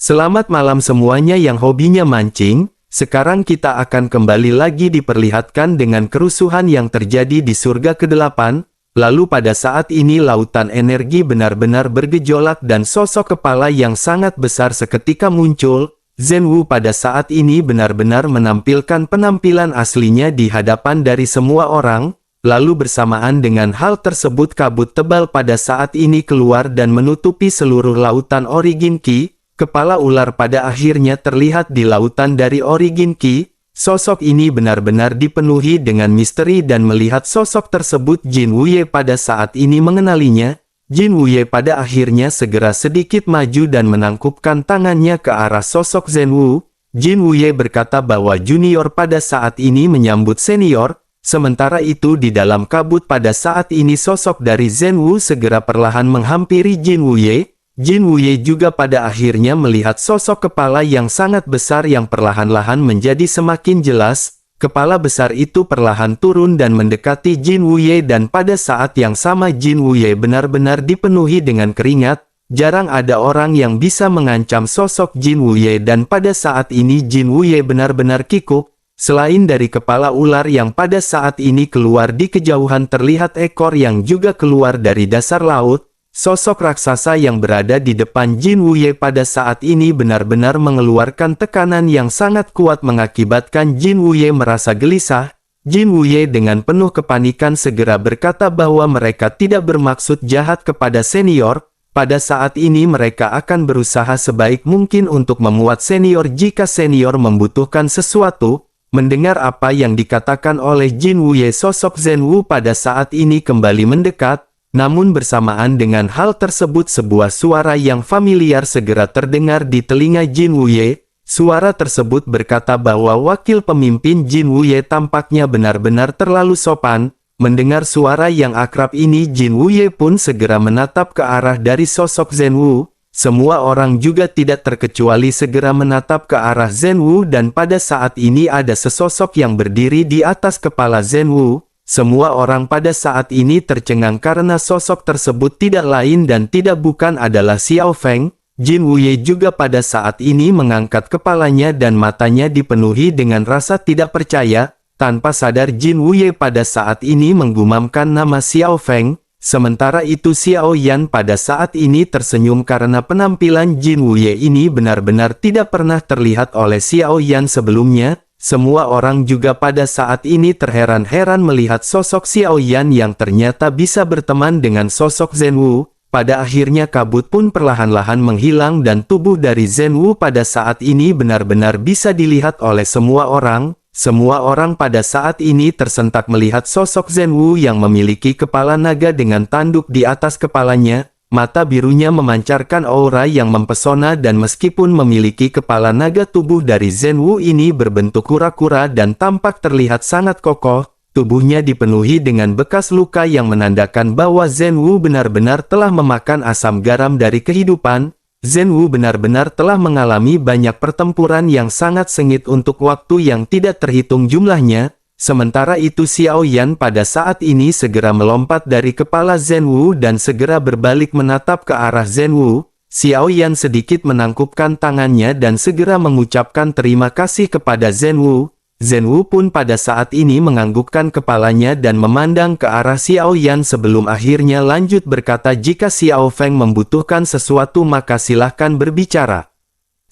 Selamat malam semuanya yang hobinya mancing. Sekarang kita akan kembali lagi diperlihatkan dengan kerusuhan yang terjadi di surga ke-8. Lalu pada saat ini lautan energi benar-benar bergejolak dan sosok kepala yang sangat besar seketika muncul. Zhenwu pada saat ini benar-benar menampilkan penampilan aslinya di hadapan dari semua orang. Lalu bersamaan dengan hal tersebut kabut tebal pada saat ini keluar dan menutupi seluruh lautan Origin Ki. Kepala ular pada akhirnya terlihat di lautan dari Origin Ki. Sosok ini benar-benar dipenuhi dengan misteri dan melihat sosok tersebut Jin Wuye pada saat ini mengenalinya. Jin Wuye pada akhirnya segera sedikit maju dan menangkupkan tangannya ke arah sosok Zhenwu. Jin Wuye berkata bahwa junior pada saat ini menyambut senior. Sementara itu di dalam kabut pada saat ini sosok dari Zhenwu segera perlahan menghampiri Jin Wuye. Jin Wuye juga pada akhirnya melihat sosok kepala yang sangat besar yang perlahan-lahan menjadi semakin jelas. Kepala besar itu perlahan turun dan mendekati Jin Wuye dan pada saat yang sama Jin Wuye benar-benar dipenuhi dengan keringat. Jarang ada orang yang bisa mengancam sosok Jin Wuye dan pada saat ini Jin Wuye benar-benar kikuk. Selain dari kepala ular yang pada saat ini keluar di kejauhan terlihat ekor yang juga keluar dari dasar laut. Sosok raksasa yang berada di depan Jin Wuye pada saat ini benar-benar mengeluarkan tekanan yang sangat kuat mengakibatkan Jin Wuye merasa gelisah. Jin Wuye dengan penuh kepanikan segera berkata bahwa mereka tidak bermaksud jahat kepada senior. Pada saat ini mereka akan berusaha sebaik mungkin untuk memuat senior jika senior membutuhkan sesuatu. Mendengar apa yang dikatakan oleh Jin Wuye, sosok Zhenwu pada saat ini kembali mendekat. Namun bersamaan dengan hal tersebut sebuah suara yang familiar segera terdengar di telinga Jin Wuye. Suara tersebut berkata bahwa wakil pemimpin Jin Wuye tampaknya benar-benar terlalu sopan. Mendengar suara yang akrab ini Jin Wuye pun segera menatap ke arah dari sosok Zhenwu. Semua orang juga tidak terkecuali segera menatap ke arah Zhenwu dan pada saat ini ada sesosok yang berdiri di atas kepala Zhenwu. Semua orang pada saat ini tercengang karena sosok tersebut tidak lain dan tidak bukan adalah Xiao Feng. Jin Wuye juga pada saat ini mengangkat kepalanya dan matanya dipenuhi dengan rasa tidak percaya. Tanpa sadar Jin Wuye pada saat ini menggumamkan nama Xiao Feng. Sementara itu Xiao Yan pada saat ini tersenyum karena penampilan Jin Wuye ini benar-benar tidak pernah terlihat oleh Xiao Yan sebelumnya. Semua orang juga pada saat ini terheran-heran melihat sosok Xiao Yan yang ternyata bisa berteman dengan sosok Zhenwu. Pada akhirnya kabut pun perlahan-lahan menghilang dan tubuh dari Zhenwu pada saat ini benar-benar bisa dilihat oleh semua orang. Semua orang pada saat ini tersentak melihat sosok Zhenwu yang memiliki kepala naga dengan tanduk di atas kepalanya. Mata birunya memancarkan aura yang mempesona dan meskipun memiliki kepala naga tubuh dari Zhenwu ini berbentuk kura-kura dan tampak terlihat sangat kokoh. Tubuhnya dipenuhi dengan bekas luka yang menandakan bahwa Zhenwu benar-benar telah memakan asam garam dari kehidupan. Zhenwu benar-benar telah mengalami banyak pertempuran yang sangat sengit untuk waktu yang tidak terhitung jumlahnya. Sementara itu Xiao Yan pada saat ini segera melompat dari kepala Zhenwu dan segera berbalik menatap ke arah Zhenwu. Xiao Yan sedikit menangkupkan tangannya dan segera mengucapkan terima kasih kepada Zhenwu. Zhenwu pun pada saat ini menganggukkan kepalanya dan memandang ke arah Xiao Yan sebelum akhirnya lanjut berkata jika Xiao Feng membutuhkan sesuatu maka silahkan berbicara.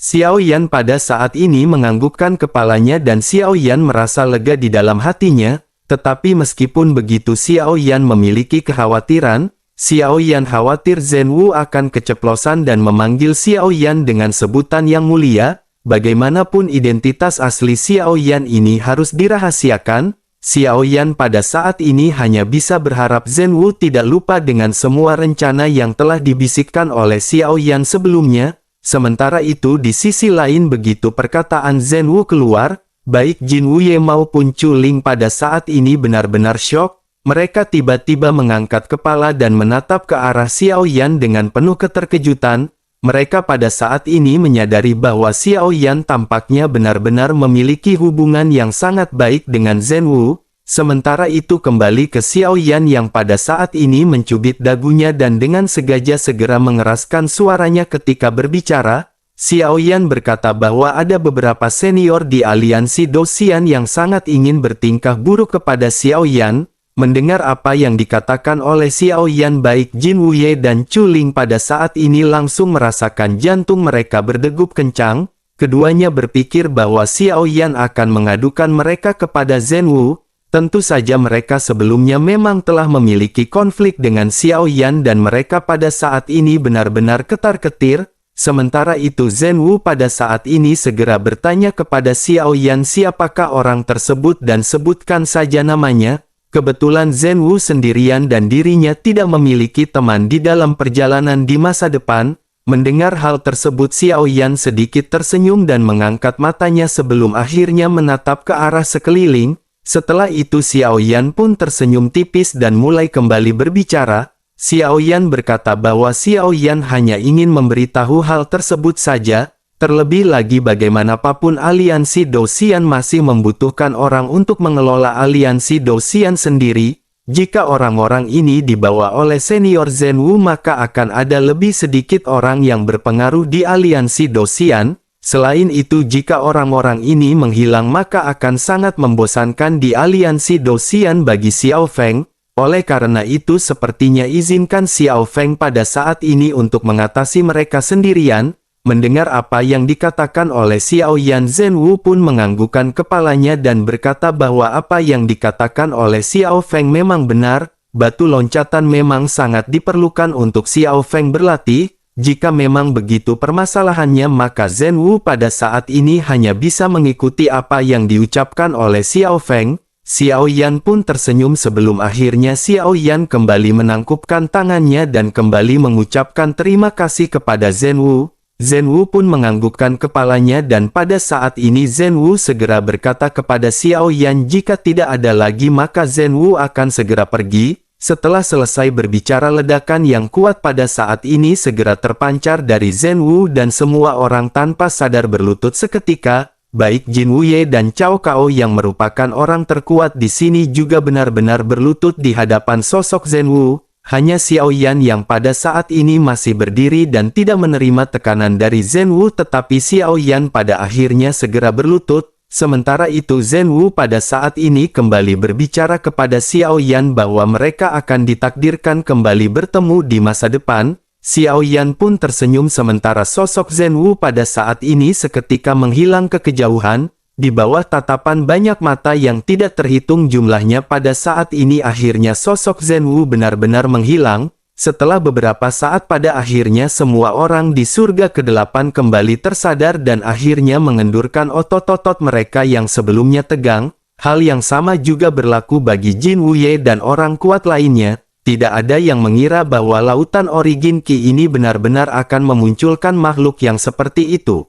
Xiao Yan pada saat ini menganggukkan kepalanya dan Xiao Yan merasa lega di dalam hatinya, tetapi meskipun begitu Xiao Yan memiliki kekhawatiran, Xiao Yan khawatir Zhenwu akan keceplosan dan memanggil Xiao Yan dengan sebutan yang mulia. Bagaimanapun identitas asli Xiao Yan ini harus dirahasiakan, Xiao Yan pada saat ini hanya bisa berharap Zhenwu tidak lupa dengan semua rencana yang telah dibisikkan oleh Xiao Yan sebelumnya. Sementara itu di sisi lain begitu perkataan Zhenwu keluar, baik Jin Wuye maupun Chu Ling pada saat ini benar-benar syok. Mereka tiba-tiba mengangkat kepala dan menatap ke arah Xiao Yan dengan penuh keterkejutan. Mereka pada saat ini menyadari bahwa Xiao Yan tampaknya benar-benar memiliki hubungan yang sangat baik dengan Zhenwu. Sementara itu kembali ke Xiao Yan yang pada saat ini mencubit dagunya dan dengan sengaja segera mengeraskan suaranya ketika berbicara. Xiao Yan berkata bahwa ada beberapa senior di aliansi Dosian yang sangat ingin bertingkah buruk kepada Xiao Yan. Mendengar apa yang dikatakan oleh Xiao Yan, baik Jin Wuye dan Chu Ling pada saat ini langsung merasakan jantung mereka berdegup kencang. Keduanya berpikir bahwa Xiao Yan akan mengadukan mereka kepada Zhen Wu. Tentu saja mereka sebelumnya memang telah memiliki konflik dengan Xiao Yan dan mereka pada saat ini benar-benar ketar-ketir. Sementara itu Zhen Wu pada saat ini segera bertanya kepada Xiao Yan siapakah orang tersebut dan sebutkan saja namanya. Kebetulan Zhen Wu sendirian dan dirinya tidak memiliki teman di dalam perjalanan di masa depan. Mendengar hal tersebut Xiao Yan sedikit tersenyum dan mengangkat matanya sebelum akhirnya menatap ke arah sekeliling. Setelah itu Xiao Yan pun tersenyum tipis dan mulai kembali berbicara. Xiao Yan berkata bahwa Xiao Yan hanya ingin memberitahu hal tersebut saja. Terlebih lagi bagaimanapun aliansi Dosian masih membutuhkan orang untuk mengelola aliansi Dosian sendiri. Jika orang-orang ini dibawa oleh senior Zhen Wu maka akan ada lebih sedikit orang yang berpengaruh di aliansi Dosian. Selain itu jika orang-orang ini menghilang maka akan sangat membosankan di aliansi Dosian bagi Xiao Feng. Oleh karena itu sepertinya izinkan Xiao Feng pada saat ini untuk mengatasi mereka sendirian. Mendengar apa yang dikatakan oleh Xiao Yan, Zhen Wu pun menganggukkan kepalanya dan berkata bahwa apa yang dikatakan oleh Xiao Feng memang benar. Batu loncatan memang sangat diperlukan untuk Xiao Feng berlatih. Jika memang begitu permasalahannya maka Zhen Wu pada saat ini hanya bisa mengikuti apa yang diucapkan oleh Xiao Feng. Xiao Yan pun tersenyum sebelum akhirnya Xiao Yan kembali menangkupkan tangannya dan kembali mengucapkan terima kasih kepada Zhen Wu. Zhen Wu pun menganggukkan kepalanya dan pada saat ini Zhen Wu segera berkata kepada Xiao Yan jika tidak ada lagi maka Zhen Wu akan segera pergi. Setelah selesai berbicara ledakan yang kuat pada saat ini segera terpancar dari Zhen Wu dan semua orang tanpa sadar berlutut seketika. Baik Jin Wuye dan Cao Cao yang merupakan orang terkuat di sini juga benar-benar berlutut di hadapan sosok Zhen Wu. Hanya Xiao Yan yang pada saat ini masih berdiri dan tidak menerima tekanan dari Zhen Wu tetapi Xiao Yan pada akhirnya segera berlutut. Sementara itu Zhen Wu pada saat ini kembali berbicara kepada Xiao Yan bahwa mereka akan ditakdirkan kembali bertemu di masa depan. Xiao Yan pun tersenyum sementara sosok Zhen Wu pada saat ini seketika menghilang ke kejauhan. Di bawah tatapan banyak mata yang tidak terhitung jumlahnya pada saat ini akhirnya sosok Zhen Wu benar-benar menghilang. Setelah beberapa saat pada akhirnya semua orang di surga ke-8 kembali tersadar dan akhirnya mengendurkan otot-otot mereka yang sebelumnya tegang. Hal yang sama juga berlaku bagi Jin Wuye dan orang kuat lainnya. Tidak ada yang mengira bahwa lautan origin Qi ini benar-benar akan memunculkan makhluk yang seperti itu.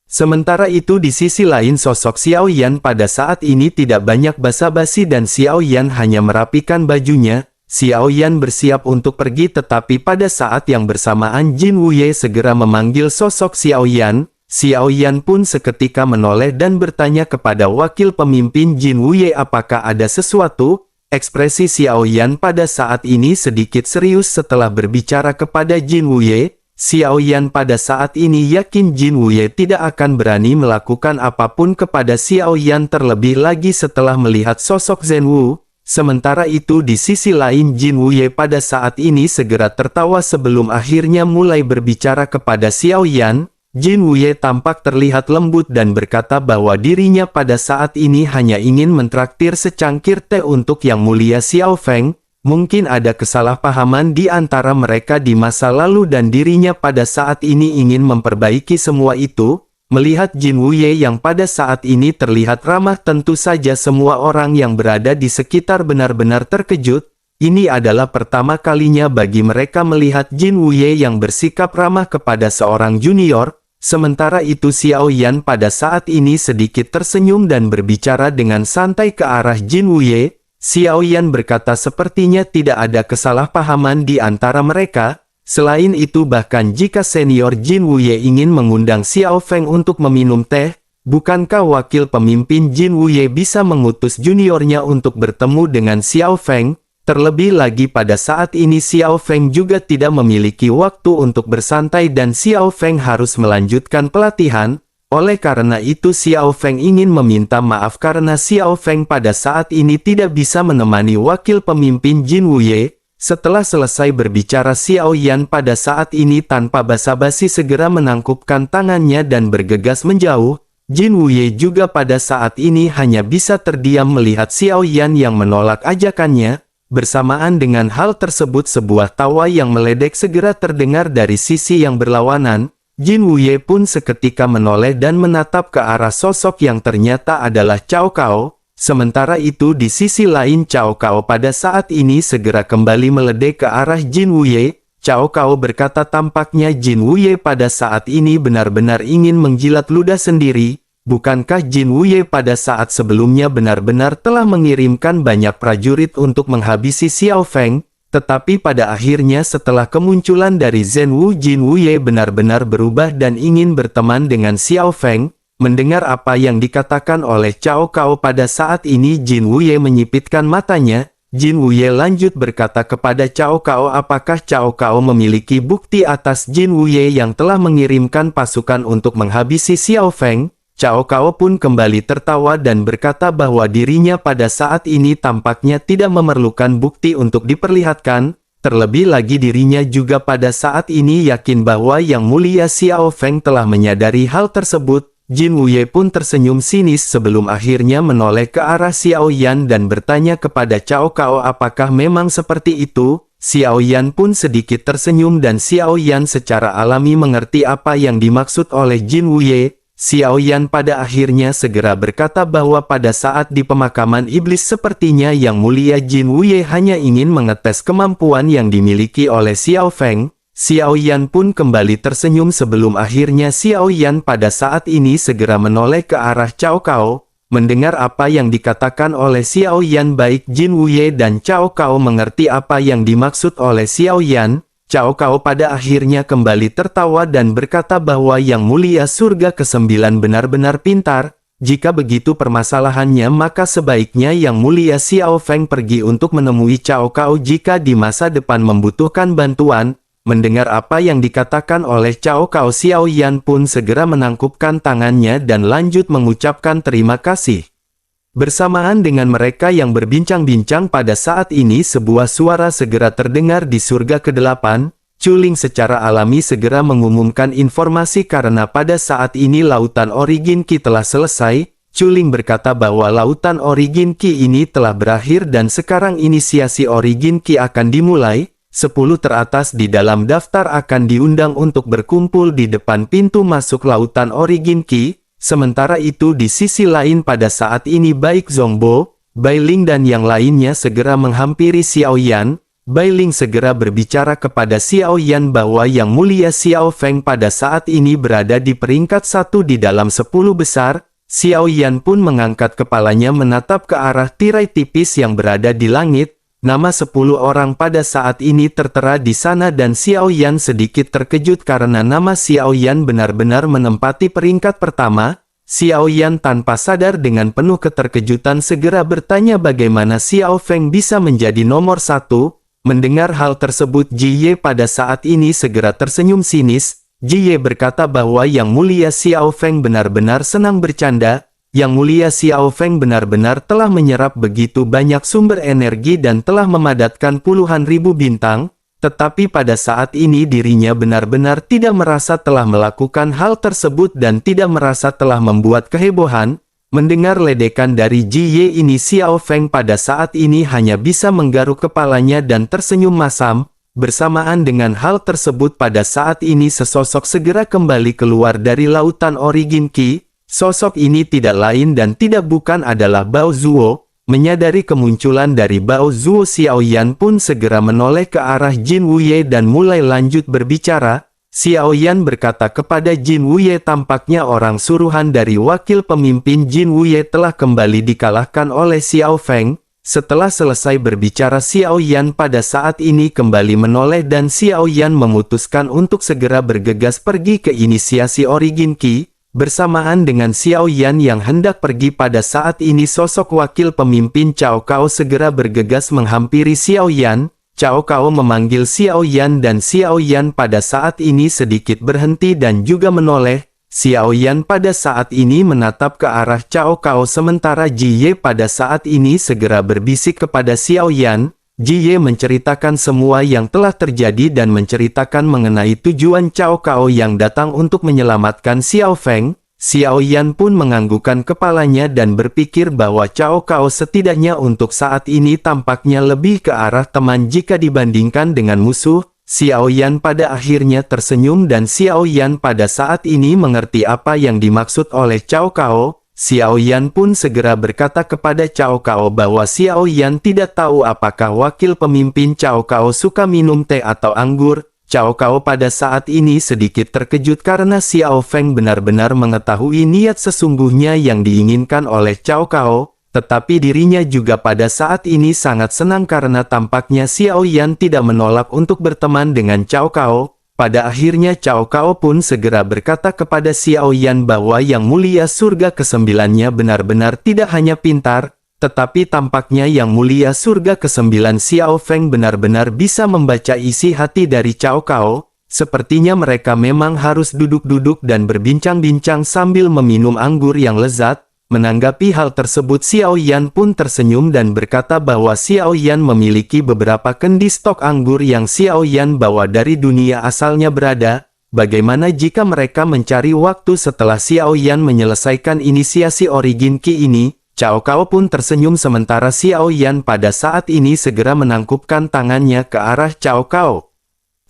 Sementara itu di sisi lain sosok Xiao Yan pada saat ini tidak banyak basa-basi dan Xiao Yan hanya merapikan bajunya. Xiao Yan bersiap untuk pergi tetapi pada saat yang bersamaan Jin Wuye segera memanggil sosok Xiao Yan. Xiao Yan pun seketika menoleh dan bertanya kepada wakil pemimpin Jin Wuye apakah ada sesuatu. Ekspresi Xiao Yan pada saat ini sedikit serius setelah berbicara kepada Jin Wuye. Xiao Yan pada saat ini yakin Jin Wuye tidak akan berani melakukan apapun kepada Xiao Yan terlebih lagi setelah melihat sosok Zhen Wu. Sementara itu di sisi lain Jin Wuye pada saat ini segera tertawa sebelum akhirnya mulai berbicara kepada Xiao Yan. Jin Wuye tampak terlihat lembut dan berkata bahwa dirinya pada saat ini hanya ingin mentraktir secangkir teh untuk Yang Mulia Xiao Feng. Mungkin ada kesalahpahaman di antara mereka di masa lalu dan dirinya pada saat ini ingin memperbaiki semua itu. Melihat Jin Wuye yang pada saat ini terlihat ramah tentu saja semua orang yang berada di sekitar benar-benar terkejut. Ini adalah pertama kalinya bagi mereka melihat Jin Wuye yang bersikap ramah kepada seorang junior. Sementara itu Xiao Yan pada saat ini sedikit tersenyum dan berbicara dengan santai ke arah Jin Wuye. Xiao Yan berkata sepertinya tidak ada kesalahpahaman di antara mereka. Selain itu bahkan jika senior Jin Wuye ingin mengundang Xiao Feng untuk meminum teh, bukankah wakil pemimpin Jin Wuye bisa mengutus juniornya untuk bertemu dengan Xiao Feng? Terlebih lagi pada saat ini Xiao Feng juga tidak memiliki waktu untuk bersantai dan Xiao Feng harus melanjutkan pelatihan. Oleh karena itu Xiao Feng ingin meminta maaf karena Xiao Feng pada saat ini tidak bisa menemani wakil pemimpin Jin Wuye. Setelah selesai berbicara Xiao Yan pada saat ini tanpa basa-basi segera menangkupkan tangannya dan bergegas menjauh. Jin Wuye juga pada saat ini hanya bisa terdiam melihat Xiao Yan yang menolak ajakannya. Bersamaan dengan hal tersebut sebuah tawa yang meledek segera terdengar dari sisi yang berlawanan. Jin Wuye pun seketika menoleh dan menatap ke arah sosok yang ternyata adalah Cao Cao. Sementara itu di sisi lain Cao Cao pada saat ini segera kembali meledek ke arah Jin Wuye. Cao Cao berkata tampaknya Jin Wuye pada saat ini benar-benar ingin menjilat ludah sendiri. Bukankah Jin Wuye pada saat sebelumnya benar-benar telah mengirimkan banyak prajurit untuk menghabisi Xiao Feng? Tetapi pada akhirnya setelah kemunculan dari Zhen Wu, Jin Wuye benar-benar berubah dan ingin berteman dengan Xiao Feng. Mendengar apa yang dikatakan oleh Cao Cao pada saat ini Jin Wuye menyipitkan matanya. Jin Wuye lanjut berkata kepada Cao Cao apakah Cao Cao memiliki bukti atas Jin Wuye yang telah mengirimkan pasukan untuk menghabisi Xiao Feng? Cao Cao pun kembali tertawa dan berkata bahwa dirinya pada saat ini tampaknya tidak memerlukan bukti untuk diperlihatkan, terlebih lagi dirinya juga pada saat ini yakin bahwa Yang Mulia Xiao Feng telah menyadari hal tersebut. Jin Wuye pun tersenyum sinis sebelum akhirnya menoleh ke arah Xiao Yan dan bertanya kepada Cao Cao apakah memang seperti itu. Xiao Yan pun sedikit tersenyum dan Xiao Yan secara alami mengerti apa yang dimaksud oleh Jin Wuye. Xiao Yan pada akhirnya segera berkata bahwa pada saat di pemakaman iblis sepertinya Yang Mulia Jin Wuye hanya ingin mengetes kemampuan yang dimiliki oleh Xiao Feng. Xiao Yan pun kembali tersenyum sebelum akhirnya Xiao Yan pada saat ini segera menoleh ke arah Cao Cao. Mendengar apa yang dikatakan oleh Xiao Yan baik Jin Wuye dan Cao Cao mengerti apa yang dimaksud oleh Xiao Yan. Cao Cao pada akhirnya kembali tertawa dan berkata bahwa Yang Mulia Surga ke-9 benar-benar pintar. Jika begitu permasalahannya maka sebaiknya Yang Mulia Xiao Feng pergi untuk menemui Cao Cao jika di masa depan membutuhkan bantuan. Mendengar apa yang dikatakan oleh Cao Cao Xiao Yan pun segera menangkupkan tangannya dan lanjut mengucapkan terima kasih. Bersamaan dengan mereka yang berbincang-bincang pada saat ini sebuah suara segera terdengar di surga ke-8. Chuling secara alami segera mengumumkan informasi karena pada saat ini lautan Origin Qi telah selesai. Chuling berkata bahwa lautan Origin Qi ini telah berakhir dan sekarang inisiasi Origin Qi akan dimulai. 10 teratas di dalam daftar akan diundang untuk berkumpul di depan pintu masuk lautan Origin Qi. Sementara itu di sisi lain pada saat ini baik Zhongbo, Bai Ling dan yang lainnya segera menghampiri Xiao Yan. Bai Ling segera berbicara kepada Xiao Yan bahwa Yang Mulia Xiao Feng pada saat ini berada di peringkat 1 di dalam 10 besar. Xiao Yan pun mengangkat kepalanya menatap ke arah tirai tipis yang berada di langit. Nama 10 orang pada saat ini tertera di sana dan Xiao Yan sedikit terkejut karena nama Xiao Yan benar-benar menempati peringkat pertama. Xiao Yan tanpa sadar dengan penuh keterkejutan segera bertanya bagaimana Xiao Feng bisa menjadi nomor 1. Mendengar hal tersebut Ji Ye pada saat ini segera tersenyum sinis. Ji Ye berkata bahwa Yang Mulia Xiao Feng benar-benar senang bercanda. Yang Mulia Xiao Feng benar-benar telah menyerap begitu banyak sumber energi dan telah memadatkan puluhan ribu bintang, tetapi pada saat ini dirinya benar-benar tidak merasa telah melakukan hal tersebut dan tidak merasa telah membuat kehebohan. Mendengar ledekan dari Ji Ye ini Xiao Feng pada saat ini hanya bisa menggaruk kepalanya dan tersenyum masam. Bersamaan dengan hal tersebut pada saat ini sesosok segera kembali keluar dari lautan Origin Qi. Sosok ini tidak lain dan tidak bukan adalah Bao Zuo. Menyadari kemunculan dari Bao Zuo, Xiao Yan pun segera menoleh ke arah Jin Wuye dan mulai lanjut berbicara. Xiao Yan berkata kepada Jin Wuye tampaknya orang suruhan dari wakil pemimpin Jin Wuye telah kembali dikalahkan oleh Xiao Feng. Setelah selesai berbicara Xiao Yan pada saat ini kembali menoleh dan Xiao Yan memutuskan untuk segera bergegas pergi ke inisiasi Origin Qi. Bersamaan dengan Xiao Yan yang hendak pergi pada saat ini, sosok wakil pemimpin Cao Cao segera bergegas menghampiri Xiao Yan. Cao Cao memanggil Xiao Yan dan Xiao Yan pada saat ini sedikit berhenti dan juga menoleh. Xiao Yan pada saat ini menatap ke arah Cao Cao sementara Ji Ye pada saat ini segera berbisik kepada Xiao Yan. Ji Ye menceritakan semua yang telah terjadi dan menceritakan mengenai tujuan Cao Cao yang datang untuk menyelamatkan Xiao Feng. Xiao Yan pun menganggukkan kepalanya dan berpikir bahwa Cao Cao setidaknya untuk saat ini tampaknya lebih ke arah teman jika dibandingkan dengan musuh. Xiao Yan pada akhirnya tersenyum dan Xiao Yan pada saat ini mengerti apa yang dimaksud oleh Cao Cao. Xiao Yan pun segera berkata kepada Cao Cao bahwa Xiao Yan tidak tahu apakah wakil pemimpin Cao Cao suka minum teh atau anggur. Cao Cao pada saat ini sedikit terkejut karena Xiao Feng benar-benar mengetahui niat sesungguhnya yang diinginkan oleh Cao Cao, tetapi dirinya juga pada saat ini sangat senang karena tampaknya Xiao Yan tidak menolak untuk berteman dengan Cao Cao. Pada akhirnya Cao Cao pun segera berkata kepada Xiao Yan bahwa Yang Mulia Surga ke-9-nya benar-benar tidak hanya pintar, tetapi tampaknya Yang Mulia Surga ke-9 Xiao Feng benar-benar bisa membaca isi hati dari Cao Cao. Sepertinya mereka memang harus duduk-duduk dan berbincang-bincang sambil meminum anggur yang lezat. Menanggapi hal tersebut, Xiao Yan pun tersenyum dan berkata bahwa Xiao Yan memiliki beberapa kendi stok anggur yang Xiao Yan bawa dari dunia asalnya berada. Bagaimana jika mereka mencari waktu setelah Xiao Yan menyelesaikan inisiasi Origin Qi ini? Cao Cao pun tersenyum sementara Xiao Yan pada saat ini segera menangkupkan tangannya ke arah Cao Cao.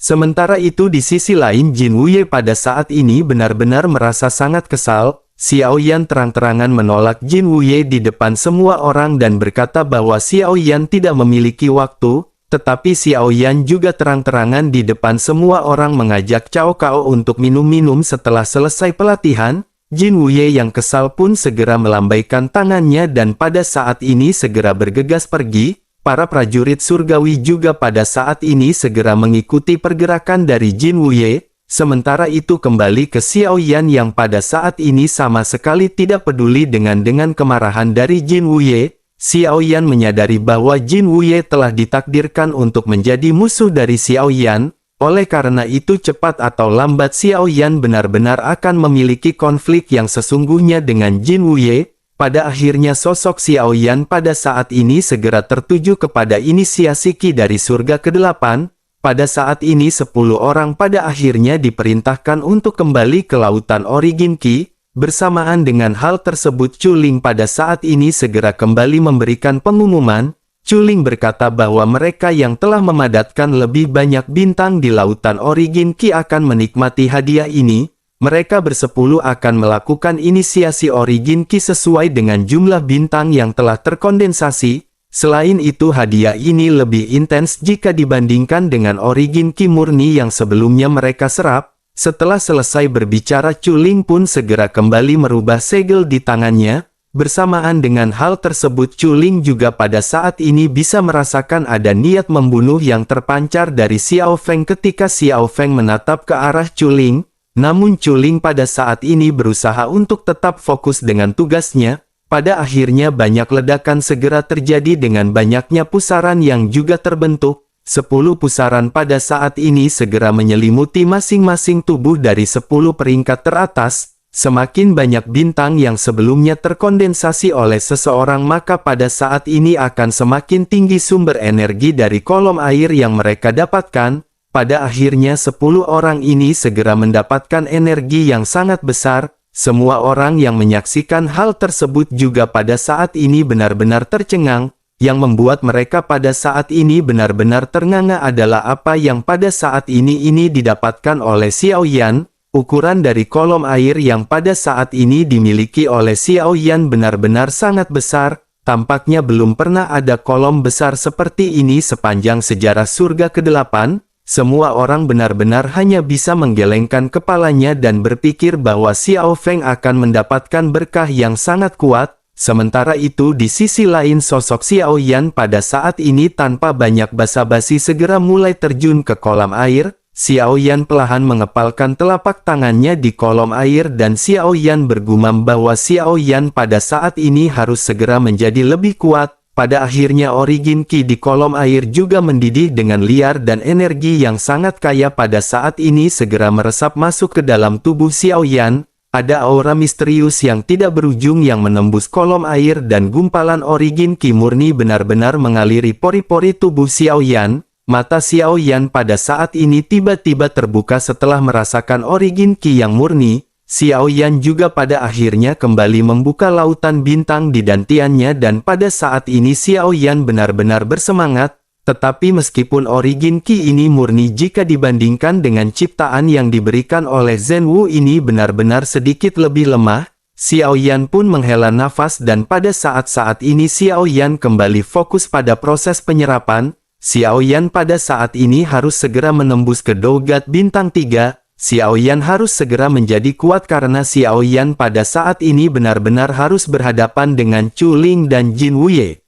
Sementara itu di sisi lain Jin Wuye pada saat ini benar-benar merasa sangat kesal. Xiao Yan terang-terangan menolak Jin Wuye di depan semua orang dan berkata bahwa Xiao Yan tidak memiliki waktu, tetapi Xiao Yan juga terang-terangan di depan semua orang mengajak Cao Cao untuk minum-minum setelah selesai pelatihan. Jin Wuye yang kesal pun segera melambaikan tangannya dan pada saat ini segera bergegas pergi. Para prajurit surgawi juga pada saat ini segera mengikuti pergerakan dari Jin Wuye. Sementara itu kembali ke Xiao Yan yang pada saat ini sama sekali tidak peduli dengan kemarahan dari Jin Wuye. Xiao Yan menyadari bahwa Jin Wuye telah ditakdirkan untuk menjadi musuh dari Xiao Yan. Oleh karena itu cepat atau lambat Xiao Yan benar-benar akan memiliki konflik yang sesungguhnya dengan Jin Wuye. Pada akhirnya sosok Xiao Yan pada saat ini segera tertuju kepada inisiasi Qi dari surga ke-8. Pada saat ini 10 orang pada akhirnya diperintahkan untuk kembali ke lautan Origin Qi. Bersamaan dengan hal tersebut Chu Ling pada saat ini segera kembali memberikan pengumuman. Chu Ling berkata bahwa mereka yang telah memadatkan lebih banyak bintang di lautan Origin Qi akan menikmati hadiah ini. Mereka bersepuluh akan melakukan inisiasi Origin Qi sesuai dengan jumlah bintang yang telah terkondensasi. Selain itu hadiah ini lebih intens jika dibandingkan dengan Origin Qi murni yang sebelumnya mereka serap. Setelah selesai berbicara Chu Ling pun segera kembali merubah segel di tangannya. Bersamaan dengan hal tersebut Chu Ling juga pada saat ini bisa merasakan ada niat membunuh yang terpancar dari Xiao Feng ketika Xiao Feng menatap ke arah Chu Ling. Namun Chu Ling pada saat ini berusaha untuk tetap fokus dengan tugasnya. Pada akhirnya banyak ledakan segera terjadi dengan banyaknya pusaran yang juga terbentuk. 10 pusaran pada saat ini segera menyelimuti masing-masing tubuh dari 10 peringkat teratas. Semakin banyak bintang yang sebelumnya terkondensasi oleh seseorang maka pada saat ini akan semakin tinggi sumber energi dari kolom air yang mereka dapatkan. Pada akhirnya 10 orang ini segera mendapatkan energi yang sangat besar. Semua orang yang menyaksikan hal tersebut juga pada saat ini benar-benar tercengang. Yang membuat mereka pada saat ini benar-benar ternganga adalah apa yang pada saat ini didapatkan oleh Xiao Yan. Ukuran dari kolom air yang pada saat ini dimiliki oleh Xiao Yan benar-benar sangat besar. Tampaknya belum pernah ada kolom besar seperti ini sepanjang sejarah surga ke-8. Semua orang benar-benar hanya bisa menggelengkan kepalanya dan berpikir bahwa Xiao Feng akan mendapatkan berkah yang sangat kuat. Sementara itu di sisi lain sosok Xiao Yan pada saat ini tanpa banyak basa-basi segera mulai terjun ke kolam air. Xiao Yan perlahan mengepalkan telapak tangannya di kolom air dan Xiao Yan bergumam bahwa Xiao Yan pada saat ini harus segera menjadi lebih kuat. Pada akhirnya origin Qi di kolom air juga mendidih dengan liar dan energi yang sangat kaya pada saat ini segera meresap masuk ke dalam tubuh Xiao Yan. Ada aura misterius yang tidak berujung yang menembus kolom air dan gumpalan origin Qi murni benar-benar mengaliri pori-pori tubuh Xiao Yan. Mata Xiao Yan pada saat ini tiba-tiba terbuka setelah merasakan origin Qi yang murni. Xiao Yan juga pada akhirnya kembali membuka lautan bintang di dantiannya dan pada saat ini Xiao Yan benar-benar bersemangat. Tetapi meskipun origin Qi ini murni jika dibandingkan dengan ciptaan yang diberikan oleh Zhen Wu ini benar-benar sedikit lebih lemah, Xiao Yan pun menghela nafas dan pada saat-saat ini Xiao Yan kembali fokus pada proses penyerapan. Xiao Yan pada saat ini harus segera menembus ke Dogat Bintang 3. Xiao Yan harus segera menjadi kuat karena Xiao Yan pada saat ini benar-benar harus berhadapan dengan Chu Ling dan Jin Wuye.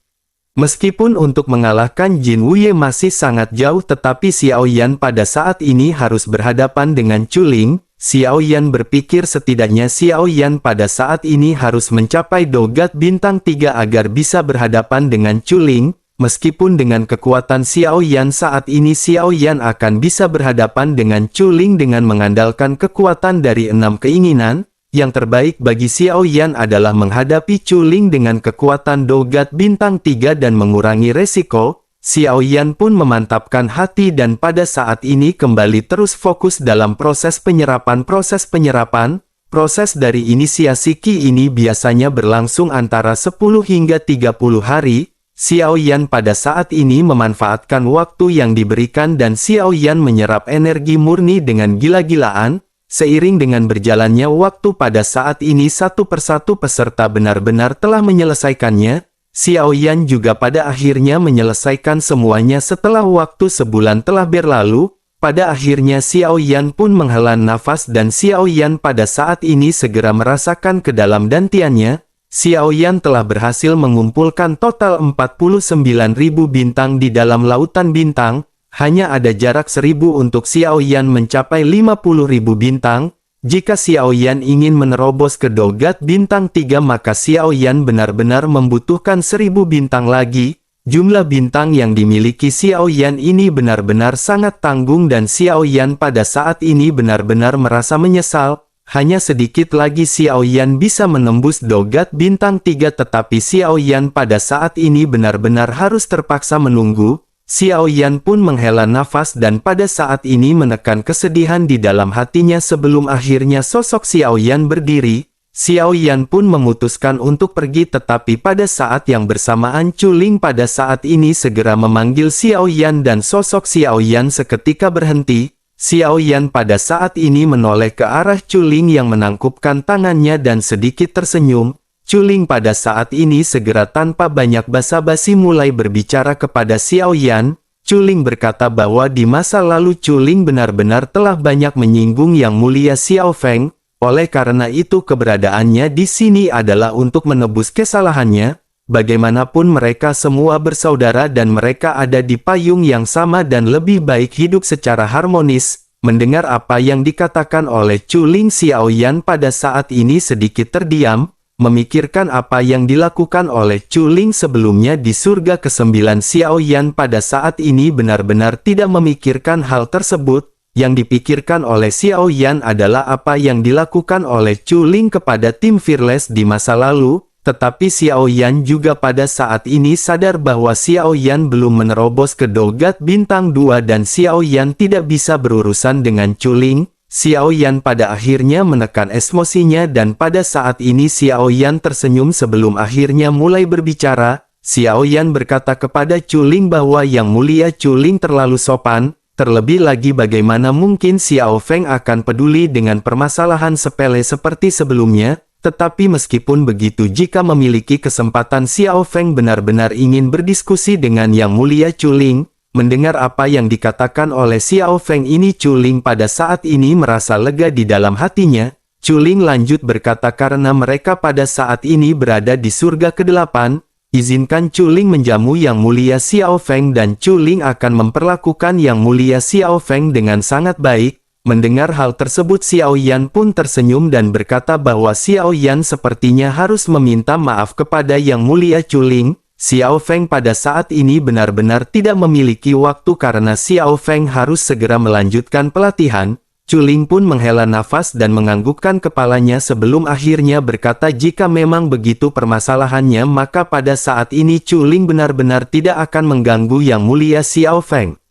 Meskipun untuk mengalahkan Jin Wuye masih sangat jauh tetapi Xiao Yan pada saat ini harus berhadapan dengan Chu Ling. Xiao Yan berpikir setidaknya Xiao Yan pada saat ini harus mencapai Dogat Bintang 3 agar bisa berhadapan dengan Chu Ling. Meskipun dengan kekuatan Xiao Yan saat ini Xiao Yan akan bisa berhadapan dengan Chu Ling dengan mengandalkan kekuatan dari 6 keinginan, yang terbaik bagi Xiao Yan adalah menghadapi Chu Ling dengan kekuatan Dogat Bintang 3 dan mengurangi resiko. Xiao Yan pun memantapkan hati dan pada saat ini kembali terus fokus dalam proses penyerapan. Proses dari inisiasi Qi ini biasanya berlangsung antara 10 hingga 30 hari. Xiao Yan pada saat ini memanfaatkan waktu yang diberikan dan Xiao Yan menyerap energi murni dengan gila-gilaan. Seiring dengan berjalannya waktu pada saat ini satu persatu peserta benar-benar telah menyelesaikannya. Xiao Yan juga pada akhirnya menyelesaikan semuanya setelah waktu sebulan telah berlalu. Pada akhirnya Xiao Yan pun menghela nafas dan Xiao Yan pada saat ini segera merasakan ke dalam dantiannya. Xiao Yan telah berhasil mengumpulkan total 49.000 bintang di dalam lautan bintang. Hanya ada jarak 1.000 untuk Xiao Yan mencapai 50.000 bintang. Jika Xiao Yan ingin menerobos ke Dogat Bintang 3 maka Xiao Yan benar-benar membutuhkan 1.000 bintang lagi. Jumlah bintang yang dimiliki Xiao Yan ini benar-benar sangat tanggung dan Xiao Yan pada saat ini benar-benar merasa menyesal. Hanya sedikit lagi Xiao Yan bisa menembus Dogat Bintang 3 tetapi Xiao Yan pada saat ini benar-benar harus terpaksa menunggu. Xiao Yan pun menghela nafas dan pada saat ini menekan kesedihan di dalam hatinya sebelum akhirnya sosok Xiao Yan berdiri. Xiao Yan pun memutuskan untuk pergi tetapi pada saat yang bersamaan Chu Ling pada saat ini segera memanggil Xiao Yan dan sosok Xiao Yan seketika berhenti. Xiao Yan pada saat ini menoleh ke arah Chu Ling yang menangkupkan tangannya dan sedikit tersenyum. Chu Ling pada saat ini segera tanpa banyak basa-basi mulai berbicara kepada Xiao Yan. Chu Ling berkata bahwa di masa lalu Chu Ling benar-benar telah banyak menyinggung Yang Mulia Xiao Feng. Oleh karena itu keberadaannya di sini adalah untuk menebus kesalahannya. Bagaimanapun mereka semua bersaudara dan mereka ada di payung yang sama dan lebih baik hidup secara harmonis. Mendengar apa yang dikatakan oleh Chu Ling, Xiao Yan pada saat ini sedikit terdiam, memikirkan apa yang dilakukan oleh Chu Ling sebelumnya di surga ke-9. Xiao Yan pada saat ini benar-benar tidak memikirkan hal tersebut. Yang dipikirkan oleh Xiao Yan adalah apa yang dilakukan oleh Chu Ling kepada tim Fearless di masa lalu. Tetapi Xiao Yan juga pada saat ini sadar bahwa Xiao Yan belum menerobos ke Dogat Bintang 2 dan Xiao Yan tidak bisa berurusan dengan Chu Ling. Xiao Yan pada akhirnya menekan emosinya dan pada saat ini Xiao Yan tersenyum sebelum akhirnya mulai berbicara. Xiao Yan berkata kepada Chu Ling bahwa Yang Mulia Chu Ling terlalu sopan. Terlebih lagi bagaimana mungkin Xiao Feng akan peduli dengan permasalahan sepele seperti sebelumnya. Tetapi meskipun begitu jika memiliki kesempatan Xiao Feng benar-benar ingin berdiskusi dengan Yang Mulia Chu Ling. Mendengar apa yang dikatakan oleh Xiao Feng ini Chu Ling pada saat ini merasa lega di dalam hatinya. Chu Ling lanjut berkata karena mereka pada saat ini berada di surga ke-8. izinkan Chuling menjamu Yang Mulia Xiao Feng dan Chuling akan memperlakukan Yang Mulia Xiao Feng dengan sangat baik. Mendengar hal tersebut Xiao Yan pun tersenyum dan berkata bahwa Xiao Yan sepertinya harus meminta maaf kepada Yang Mulia Chuling. Xiao Feng pada saat ini benar-benar tidak memiliki waktu karena Xiao Feng harus segera melanjutkan pelatihan. Chuling pun menghela nafas dan menganggukkan kepalanya sebelum akhirnya berkata jika memang begitu permasalahannya maka pada saat ini Chuling benar-benar tidak akan mengganggu Yang Mulia Xiao Feng.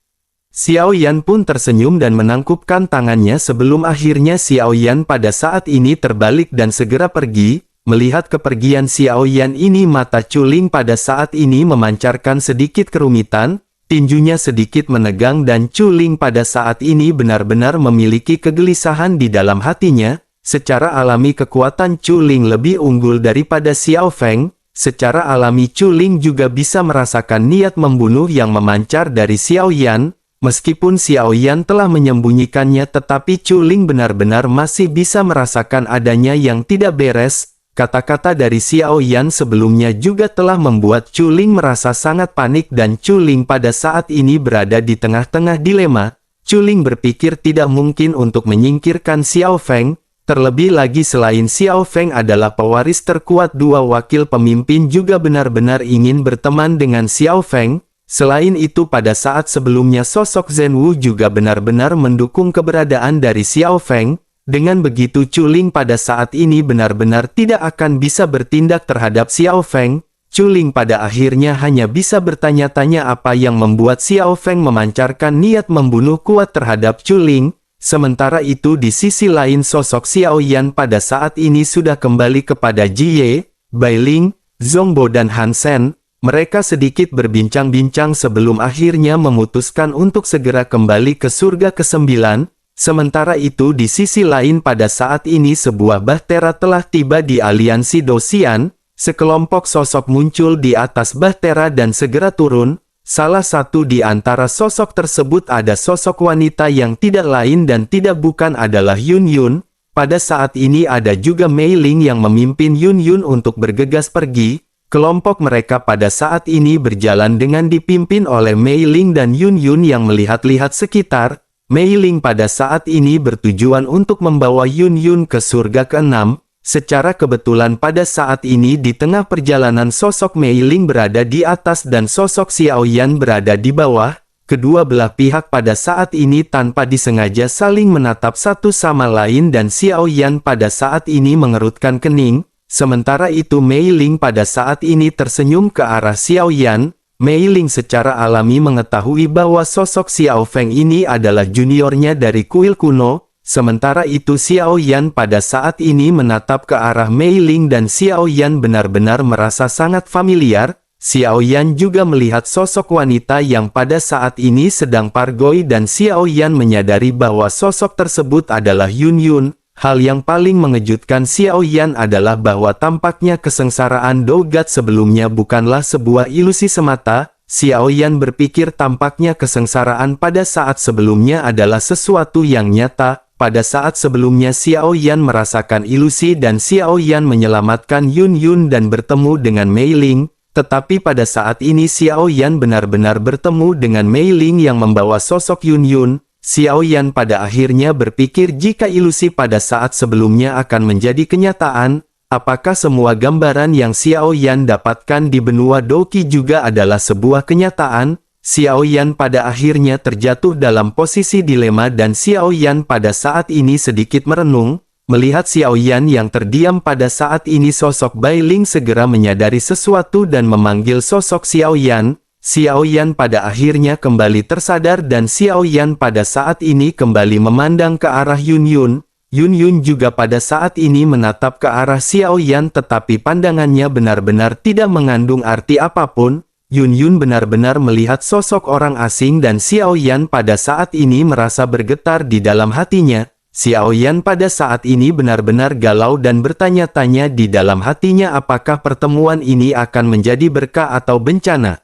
Xiao Yan pun tersenyum dan menangkupkan tangannya sebelum akhirnya Xiao Yan pada saat ini terbalik dan segera pergi. Melihat kepergian Xiao Yan ini mata Chuling pada saat ini memancarkan sedikit kerumitan. Tinjunya sedikit menegang dan Chuling pada saat ini benar-benar memiliki kegelisahan di dalam hatinya. Secara alami kekuatan Chuling lebih unggul daripada Xiao Feng. Secara alami Chuling juga bisa merasakan niat membunuh yang memancar dari Xiao Yan. Meskipun Xiao Yan telah menyembunyikannya tetapi Chuling benar-benar masih bisa merasakan adanya yang tidak beres. Kata-kata dari Xiao Yan sebelumnya juga telah membuat Chuling merasa sangat panik dan Chuling pada saat ini berada di tengah-tengah dilema. Chuling berpikir tidak mungkin untuk menyingkirkan Xiao Feng, terlebih lagi selain Xiao Feng adalah pewaris terkuat dua wakil pemimpin juga benar-benar ingin berteman dengan Xiao Feng. Selain itu pada saat sebelumnya sosok Zhen Wu juga benar-benar mendukung keberadaan dari Xiao Feng. Dengan begitu Chuling pada saat ini benar-benar tidak akan bisa bertindak terhadap Xiao Feng. Chuling pada akhirnya hanya bisa bertanya-tanya apa yang membuat Xiao Feng memancarkan niat membunuh kuat terhadap Chuling. Sementara itu di sisi lain sosok Xiao Yan pada saat ini sudah kembali kepada Ji Ye, Bai Ling, Zhongbo dan Han Sen. Mereka sedikit berbincang-bincang sebelum akhirnya memutuskan untuk segera kembali ke surga ke-9. Sementara itu di sisi lain pada saat ini sebuah bahtera telah tiba di aliansi Dosian, sekelompok sosok muncul di atas bahtera dan segera turun. Salah satu di antara sosok tersebut ada sosok wanita yang tidak lain dan tidak bukan adalah Yun Yun. Pada saat ini ada juga Mei Ling yang memimpin Yun Yun untuk bergegas pergi. Kelompok mereka pada saat ini berjalan dengan dipimpin oleh Mei Ling dan Yun Yun yang melihat-lihat sekitar. Mei Ling pada saat ini bertujuan untuk membawa Yun Yun ke surga ke-6. Secara kebetulan pada saat ini di tengah perjalanan sosok Mei Ling berada di atas dan sosok Xiao Yan berada di bawah. Kedua belah pihak pada saat ini tanpa disengaja saling menatap satu sama lain dan Xiao Yan pada saat ini mengerutkan kening. Sementara itu Mei Ling pada saat ini tersenyum ke arah Xiao Yan. Mei Ling secara alami mengetahui bahwa sosok Xiao Feng ini adalah juniornya dari kuil kuno. Sementara itu Xiao Yan pada saat ini menatap ke arah Mei Ling dan Xiao Yan benar-benar merasa sangat familiar. Xiao Yan juga melihat sosok wanita yang pada saat ini sedang pargoi dan Xiao Yan menyadari bahwa sosok tersebut adalah Yun Yun. Hal yang paling mengejutkan Xiao Yan adalah bahwa tampaknya kesengsaraan Dogat sebelumnya bukanlah sebuah ilusi semata. Xiao Yan berpikir tampaknya kesengsaraan pada saat sebelumnya adalah sesuatu yang nyata. Pada saat sebelumnya Xiao Yan merasakan ilusi dan Xiao Yan menyelamatkan Yun Yun dan bertemu dengan Mei Ling. Tetapi pada saat ini Xiao Yan benar-benar bertemu dengan Mei Ling yang membawa sosok Yun Yun. Xiao Yan pada akhirnya berpikir jika ilusi pada saat sebelumnya akan menjadi kenyataan, apakah semua gambaran yang Xiao Yan dapatkan di benua Doqi juga adalah sebuah kenyataan? Xiao Yan pada akhirnya terjatuh dalam posisi dilema dan Xiao Yan pada saat ini sedikit merenung. Melihat Xiao Yan yang terdiam pada saat ini sosok Bai Ling segera menyadari sesuatu dan memanggil sosok Xiao Yan. Xiao Yan pada akhirnya kembali tersadar dan Xiao Yan pada saat ini kembali memandang ke arah Yun Yun. Yun Yun juga pada saat ini menatap ke arah Xiao Yan tetapi pandangannya benar-benar tidak mengandung arti apapun. Yun Yun benar-benar melihat sosok orang asing dan Xiao Yan pada saat ini merasa bergetar di dalam hatinya. Xiao Yan pada saat ini benar-benar galau dan bertanya-tanya di dalam hatinya apakah pertemuan ini akan menjadi berkah atau bencana.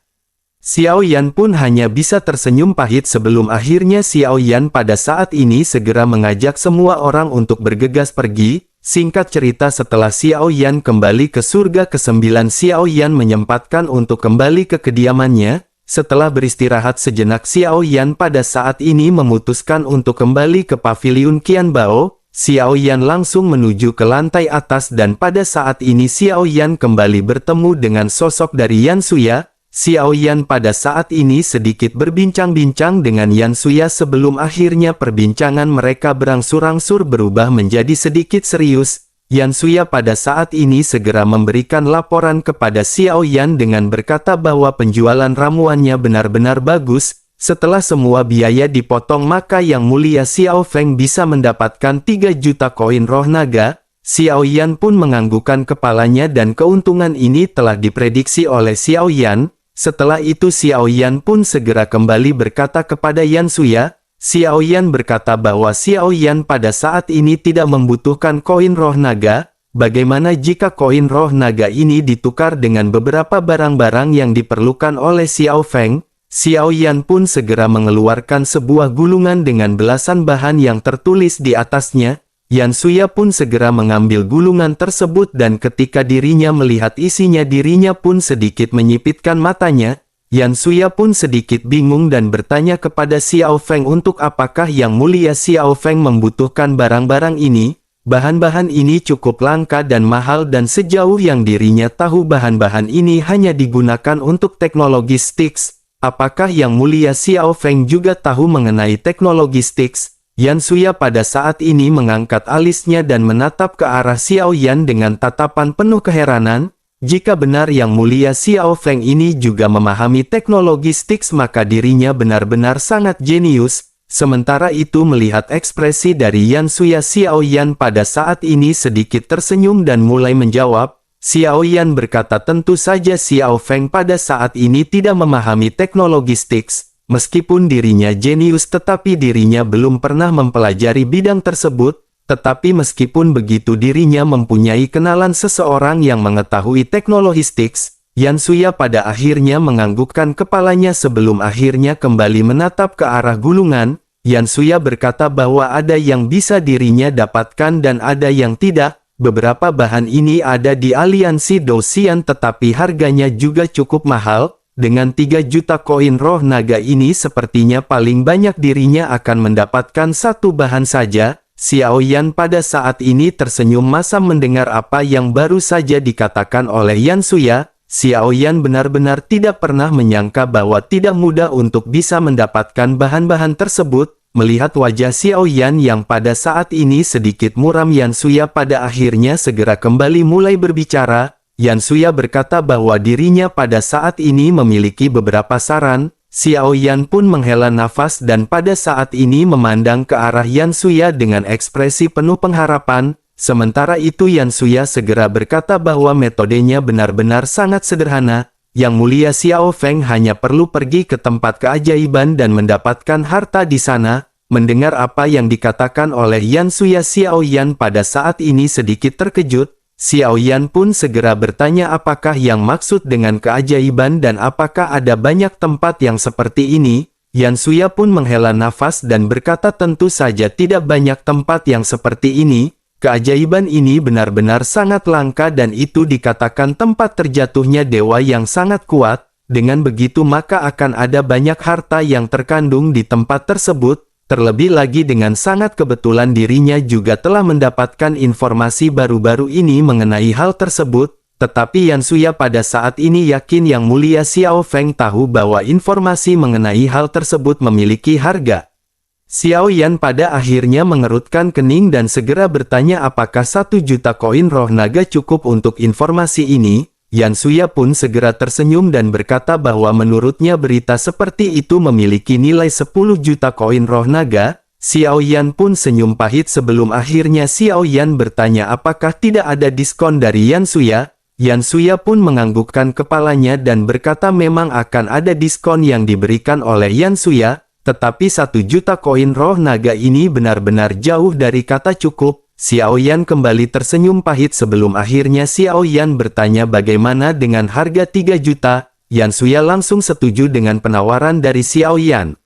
Xiao Yan pun hanya bisa tersenyum pahit sebelum akhirnya Xiao Yan pada saat ini segera mengajak semua orang untuk bergegas pergi. Singkat cerita, setelah Xiao Yan kembali ke surga ke-9, Xiao Yan menyempatkan untuk kembali ke kediamannya. Setelah beristirahat sejenak, Xiao Yan pada saat ini memutuskan untuk kembali ke paviliun Qianbao. Xiao Yan langsung menuju ke lantai atas dan pada saat ini Xiao Yan kembali bertemu dengan sosok dari Yan Suya. Xiao Yan pada saat ini sedikit berbincang-bincang dengan Yan Suya sebelum akhirnya perbincangan mereka berangsur-angsur berubah menjadi sedikit serius. Yan Suya pada saat ini segera memberikan laporan kepada Xiao Yan dengan berkata bahwa penjualan ramuannya benar-benar bagus. Setelah semua biaya dipotong, maka Yang Mulia Xiao Feng bisa mendapatkan 3 juta koin roh naga. Xiao Yan pun menganggukkan kepalanya dan keuntungan ini telah diprediksi oleh Xiao Yan. Setelah itu Xiao Yan pun segera kembali berkata kepada Yan Suya. Xiao Yan berkata bahwa Xiao Yan pada saat ini tidak membutuhkan koin roh naga. Bagaimana jika koin roh naga ini ditukar dengan beberapa barang-barang yang diperlukan oleh Xiao Feng? Xiao Yan pun segera mengeluarkan sebuah gulungan dengan belasan bahan yang tertulis di atasnya. Yan Suya pun segera mengambil gulungan tersebut dan ketika dirinya melihat isinya, dirinya pun sedikit menyipitkan matanya. Yan Suya pun sedikit bingung dan bertanya kepada Xiao Feng untuk apakah Yang Mulia Xiao Feng membutuhkan barang-barang ini. Bahan-bahan ini cukup langka dan mahal dan sejauh yang dirinya tahu bahan-bahan ini hanya digunakan untuk teknologi Styx. Apakah Yang Mulia Xiao Feng juga tahu mengenai teknologi Styx? Yan Suya pada saat ini mengangkat alisnya dan menatap ke arah Xiao Yan dengan tatapan penuh keheranan. Jika benar Yang Mulia Xiao Feng ini juga memahami teknologi Styx, maka dirinya benar-benar sangat jenius. Sementara itu, melihat ekspresi dari Yan Suya, Xiao Yan pada saat ini sedikit tersenyum dan mulai menjawab. Xiao Yan berkata, tentu saja Xiao Feng pada saat ini tidak memahami teknologi Styx. Meskipun dirinya jenius, tetapi dirinya belum pernah mempelajari bidang tersebut. Tetapi meskipun begitu, dirinya mempunyai kenalan seseorang yang mengetahui teknologi Styx. Yan Suya pada akhirnya menganggukkan kepalanya sebelum akhirnya kembali menatap ke arah gulungan. Yan Suya berkata bahwa ada yang bisa dirinya dapatkan dan ada yang tidak. Beberapa bahan ini ada di aliansi Dosian tetapi harganya juga cukup mahal. Dengan 3 juta koin roh naga ini sepertinya paling banyak dirinya akan mendapatkan satu bahan saja. Xiao Yan pada saat ini tersenyum masam mendengar apa yang baru saja dikatakan oleh Yan Suya. Xiao Yan benar-benar tidak pernah menyangka bahwa tidak mudah untuk bisa mendapatkan bahan-bahan tersebut. Melihat wajah Xiao Yan yang pada saat ini sedikit muram, Yan Suya pada akhirnya segera kembali mulai berbicara. Yan Suya berkata bahwa dirinya pada saat ini memiliki beberapa saran. Xiao Yan pun menghela nafas dan pada saat ini memandang ke arah Yan Suya dengan ekspresi penuh pengharapan. Sementara itu Yan Suya segera berkata bahwa metodenya benar-benar sangat sederhana. Yang Mulia Xiao Feng hanya perlu pergi ke tempat keajaiban dan mendapatkan harta di sana. Mendengar apa yang dikatakan oleh Yan Suya, Xiao Yan pada saat ini sedikit terkejut. Xiao Yan pun segera bertanya apakah yang maksud dengan keajaiban dan apakah ada banyak tempat yang seperti ini. Yan Suya pun menghela nafas dan berkata tentu saja tidak banyak tempat yang seperti ini. Keajaiban ini benar-benar sangat langka dan itu dikatakan tempat terjatuhnya dewa yang sangat kuat. Dengan begitu maka akan ada banyak harta yang terkandung di tempat tersebut. Terlebih lagi dengan sangat kebetulan dirinya juga telah mendapatkan informasi baru-baru ini mengenai hal tersebut. Tetapi Yan Suya pada saat ini yakin Yang Mulia Xiao Feng tahu bahwa informasi mengenai hal tersebut memiliki harga. Xiao Yan pada akhirnya mengerutkan kening dan segera bertanya apakah 1 juta koin roh naga cukup untuk informasi ini. Yan Suya pun segera tersenyum dan berkata bahwa menurutnya berita seperti itu memiliki nilai 10 juta koin roh naga. Xiao Yan pun senyum pahit sebelum akhirnya Xiao Yan bertanya apakah tidak ada diskon dari Yan Suya. Yan Suya pun menganggukkan kepalanya dan berkata memang akan ada diskon yang diberikan oleh Yan Suya. Tetapi 1 juta koin roh naga ini benar-benar jauh dari kata cukup. Xiao Yan kembali tersenyum pahit sebelum akhirnya Xiao Yan bertanya bagaimana dengan harga 3 juta. Yan Suya langsung setuju dengan penawaran dari Xiao Yan.